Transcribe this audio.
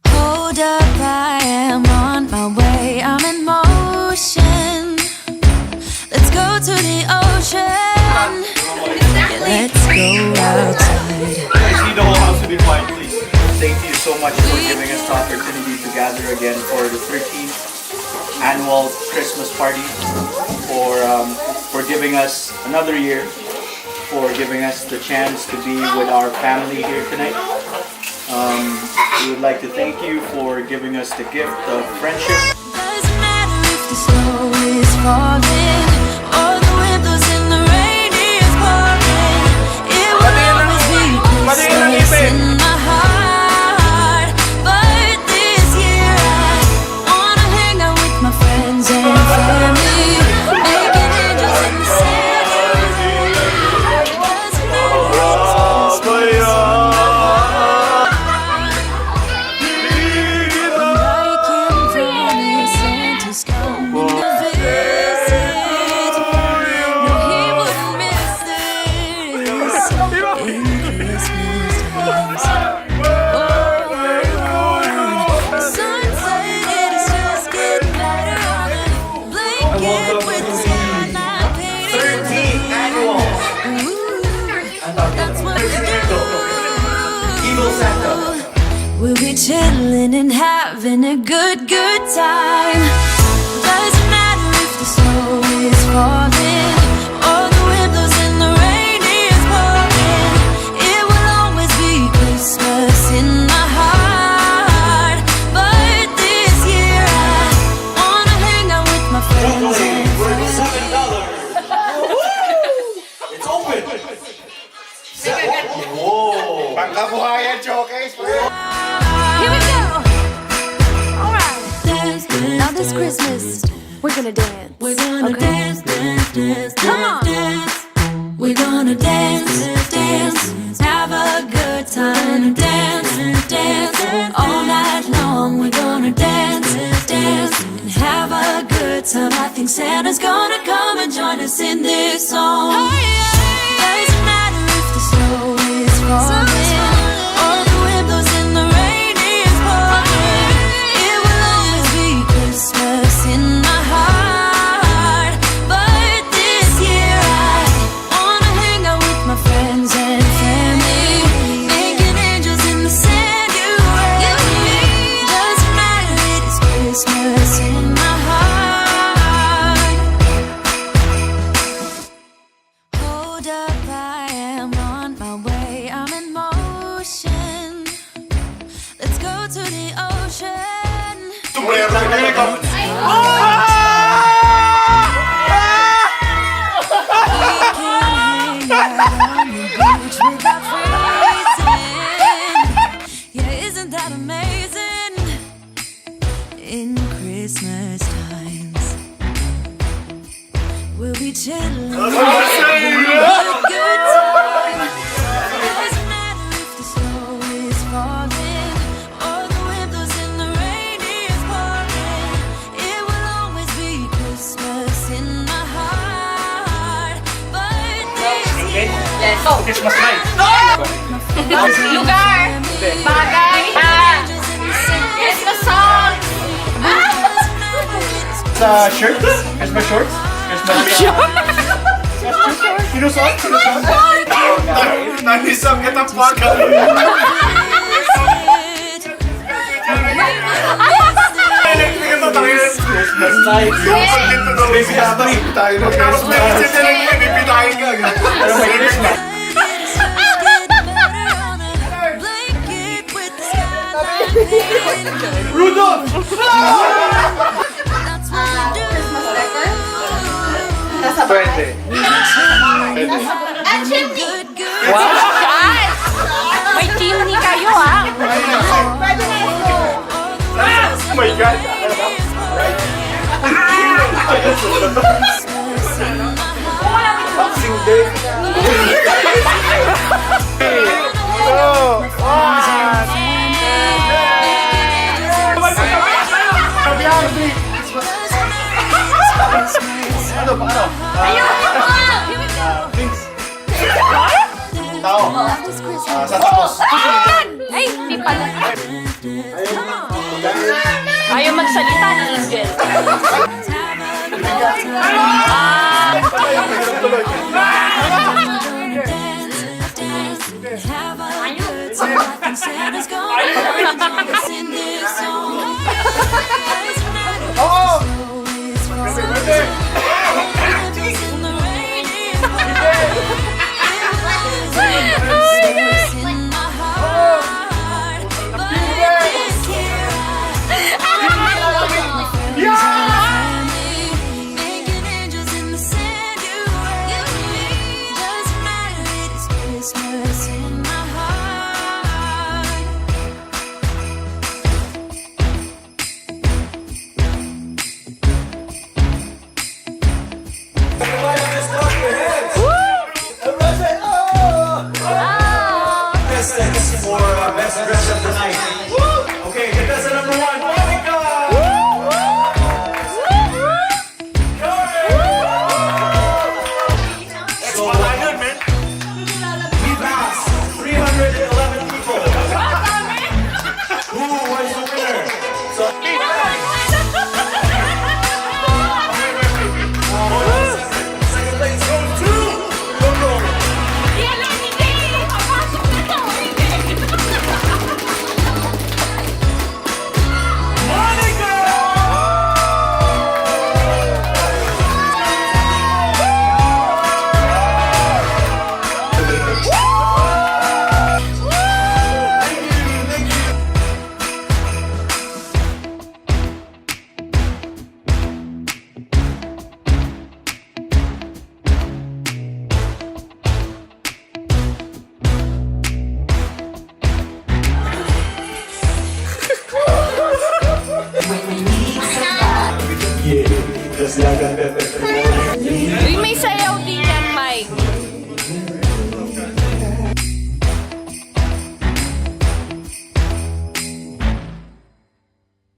Hold up, I am on my way, I'm in motion. Let's go to the ocean. Yeah, let's go outside. I just need the whole house to be quiet, please. Thank you so much for giving us the opportunity to gather again for the 13th annual Christmas party, for giving us another year, for giving us the chance to be with our family here tonight. We would like to thank you for giving us the gift of friendship. Doesn't matter if the snow is falling or the wind blows and the rain is pouring. It will always be Christmas in my heart. But this year I wanna hang out with my friends and family, making angels in the sand. Doesn't matter if it's Christmas. We'll be chilling and having a good time. Doesn't matter if the snow is falling or the wind blows and the rain is pouring. It will always be Christmas in my heart. But this year I wanna hang out with my friends and It's open! Whoa! Pangkabuhayan showcase! Here we go! Alright. Now this Christmas, we're gonna dance. We're gonna dance, dance, dance, Come on. dance. We're gonna dance, dance, have a good time. Dance, dance, all night long. We're gonna dance, dance, and have a good time. I think Santa's gonna come and join us in this song. Doesn't matter if the snow is falling or the wind blows and the rain is pouring. It will always be Christmas in my heart. But this year I wanna hang out with my friends and family, making angels in the sanctuary. Doesn't matter, it is Christmas in my heart. Hold up, I am on my way, I'm in motion. Let's go to the ocean. We can hang out on the beach without freezing. Yeah, isn't that amazing? In Christmas times, we'll be chilling. Good time. Doesn't matter if the snow is falling or the wind blows and the rain is pouring. It will always be Christmas in my heart. But this year, Christmas night! Lugar! Bagay! Christmas song! Shirts? Christmas shorts? Christmas Sino song? Sino song? Nanisang kita paka! Christmas night! Baby Abby! Tayo na Christmas! Pero may Christmas! Rudolph! Pwede. At chimney! Wow! May chimney kayo, ha? Pwede na ito. Boxing Day. Ano pa? Ano? Things. Tao. Santa Claus. Ay, hindi pala. Ayaw magsalita ni Angel. Santa's gonna sing this song. Oh! Christmas in my heart. Thanks for best dress of the night. Okay, contestant number 1, Monica! So, we've asked 311 people. Who was the winner? So, second place goes to Coco. Uy, may sayaw